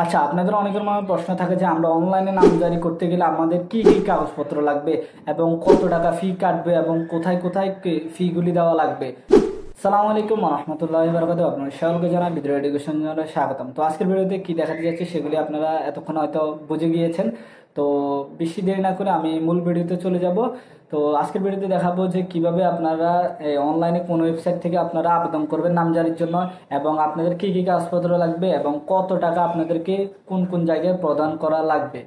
আচ্ছা, আপনাদের অনেকের মনে প্রশ্ন থাকে যে আমরা অনলাইনে নামজারি করতে গেলে আমাদের কি কি কাগজপত্র লাগবে এবং কত টাকা ফি কাটবে এবং কোথায় কোথায় ফিগুলি দেওয়া লাগবে। সালাম আলাইকুম রহমতুল্লাহি বারাকাতুহু। আপনারা সকলকে জানাই বিদ্রোহ এডুকেশন চ্যানেলে স্বাগতম। তো আজকের ভিডিওতে কি দেখাতে যাচ্ছে সেগুলি আপনারা এতক্ষণ হয়তো বুঝে গিয়েছেন। তো বেশি দেরি না করে আমি মূল ভিডিওতে চলে যাব। তো আজকের ভিডিওতে দেখাবো যে কিভাবে আপনারা অনলাইনে কোন ওয়েবসাইট থেকে আপনারা আবেদন করবেন নামজারির জন্য এবং আপনাদের কি কি কাগজপত্র লাগবে এবং কত টাকা আপনাদেরকে কোন কোন জায়গায় প্রদান করা লাগবে।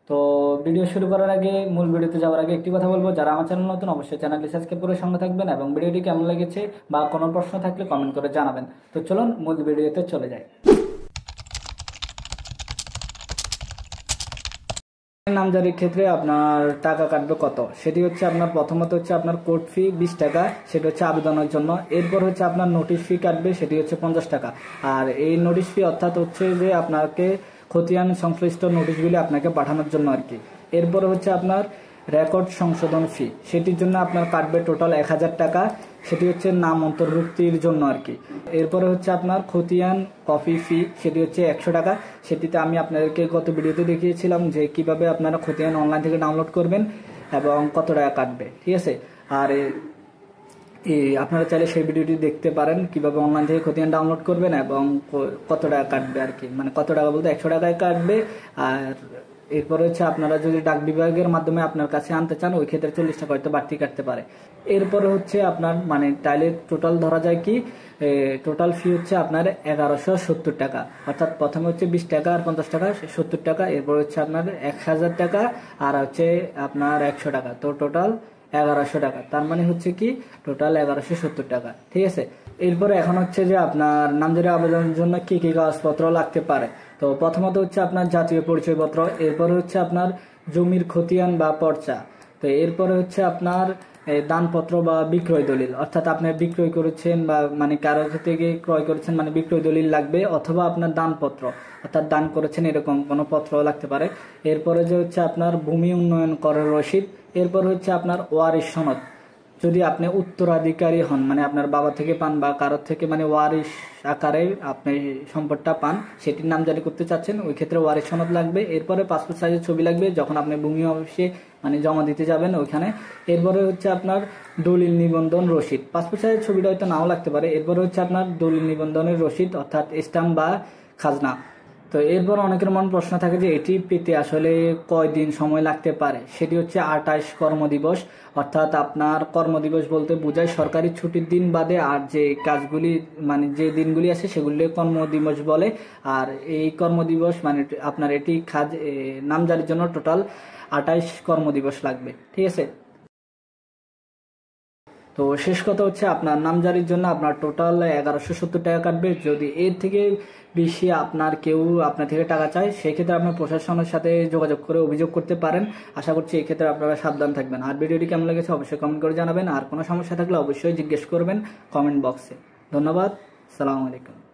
তো ভিডিও শুরু করার আগে, মূল ভিডিওতে যাওয়ার আগে একটি কথা বলবো, যারা আমার চ্যানেল নতুন অবশ্যই চ্যানেলটি সাবস্ক্রাইব করে সঙ্গে থাকবেন এবং ভিডিওটি কেমন লেগেছে বা কোনো প্রশ্ন থাকলে কমেন্ট করে জানাবেন। তো চলুন মূল ভিডিওতে চলে যাই। নামজারির ক্ষেত্রে আপনার টাকা কাটবে কত, সেটি হচ্ছে আপনার প্রথমত হচ্ছে আপনার কোর্ট ফি 20 টাকা, সেটা হচ্ছে আবেদনের জন্য। এরপর হচ্ছে আপনার নোটিশ ফি কাটবে, সেটি হচ্ছে 50 টাকা। আর এই নোটিশ ফি অর্থাৎ হচ্ছে যে আপনাকে খতিয়ান সংশ্লিষ্ট নোটিশগুলি আপনাকে পাঠানোর জন্য আর কি। এরপরে হচ্ছে আপনার রেকর্ড সংশোধন ফি, সেটির জন্য আপনার কাটবে টোটাল 1000 টাকা, সেটি হচ্ছে নাম অন্তর্ভুক্তির জন্য আর কি। এরপরে হচ্ছে আপনার খতিয়ান কপি ফি, সেটি হচ্ছে 100 টাকা। সেটিতে আমি আপনাদেরকে গত ভিডিওতে দেখিয়েছিলাম যে কিভাবে আপনারা খতিয়ান অনলাইন থেকে ডাউনলোড করবেন এবং কত টাকা কাটবে, ঠিক আছে। আর আপনারা চাইলে সেই ভিডিওটি দেখতে পারেন কিভাবে অনলাইন থেকে খতিয়ান ডাউনলোড করবেন এবং কত টাকা কাটবে আর কি, মানে কত টাকা বলতে 100 টাকায় কাটবে। আর এরপরে হচ্ছে আপনারা যদি ডাক বিভাগের মাধ্যমে আপনার কাছে আনতে চান ওই ক্ষেত্রে 40 টাকা হয়তো বাড়তি কাটতে পারে। এরপরে হচ্ছে আপনার মানে তাইলে টোটাল ধরা যায় কি, টোটাল ফি হচ্ছে আপনার 1170 টাকা। অর্থাৎ প্রথমে হচ্ছে 20 টাকা আর 50 টাকা 70 টাকা, এরপর হচ্ছে আপনার 1000 টাকা আর হচ্ছে আপনার 100 টাকা, তো টোটাল 1100 টাকা। তার মানে হচ্ছে কি টোটাল 1170 টাকা, ঠিক আছে। এরপরে এখন হচ্ছে যে আপনার নামজারি আবেদনের জন্য কি কি কাগজপত্র লাগতে পারে। তো প্রথমত হচ্ছে আপনার জাতীয় পরিচয়পত্র, এরপরে হচ্ছে আপনার জমির খতিয়ান বা পর্চা, তো এরপরে হচ্ছে আপনার দানপত্র বা বিক্রয় দলিল, অর্থাৎ আপনি বিক্রয় করেছেন বা মানে কারো থেকে ক্রয় করেছেন মানে বিক্রয় দলিল লাগবে, অথবা আপনার দানপত্র অর্থাৎ দান করেছেন এরকম কোনো পত্র লাগতে পারে। এরপরে যে হচ্ছে আপনার ভূমি উন্নয়ন করের রসিদ, এরপর হচ্ছে আপনার ওয়ারিশ সনদ, যদি আপনি উত্তরাধিকারী হন মানে আপনার বাবা থেকে পান বা কারোর থেকে মানে ওয়ারিশ আকারে আপনি সম্পদটা পান, সেটির নামজারি করতে চাচ্ছেন, ওই ক্ষেত্রে ওয়ারিশ সনদ লাগবে। এরপরে পাসপোর্ট সাইজের ছবি লাগবে যখন আপনি ভূমি অফিসে মানে জমা দিতে যাবেন ওইখানে। এরপরে হচ্ছে আপনার দলিল নিবন্ধন রসিদ, পাসপোর্ট সাইজের ছবিটা হয়তো নাও লাগতে পারে। এরপরে হচ্ছে আপনার দলিল নিবন্ধনের রসিদ অর্থাৎ স্ট্যাম্প বা খাজনা। তো এরপর অনেকের মন প্রশ্ন থাকে যে এটি পেতে আসলে কয়দিন সময় লাগতে পারে, সেটি হচ্ছে 28 কর্মদিবস। অর্থাৎ আপনার কর্মদিবস বলতে বোঝায় সরকারি ছুটির দিন বাদে আর যে কাজগুলি মানে যে দিনগুলি আছে সেগুলি কর্মদিবস বলে। আর এই কর্মদিবস মানে আপনার এটি নামজারির জন্য টোটাল 28 কর্মদিবস লাগবে, ঠিক আছে। তো শেষ কথা হচ্ছে আপনার নামজারির জন্য আপনার টোটাল 1170 টাকা কাটবে। যদি এর থেকে বেশি আপনার কেউ আপনার থেকে টাকা চায় সেক্ষেত্রে আপনার প্রশাসনের সাথে যোগাযোগ করে অভিযোগ করতে পারেন। আশা করছি এই ক্ষেত্রে আপনারা সাবধান থাকবেন। আর ভিডিওটি কেমন লেগেছে অবশ্যই কমেন্ট করে জানাবেন। আর কোনো সমস্যা থাকলে অবশ্যই জিজ্ঞেস করবেন কমেন্ট বক্সে। ধন্যবাদ, সালামু আলাইকুম।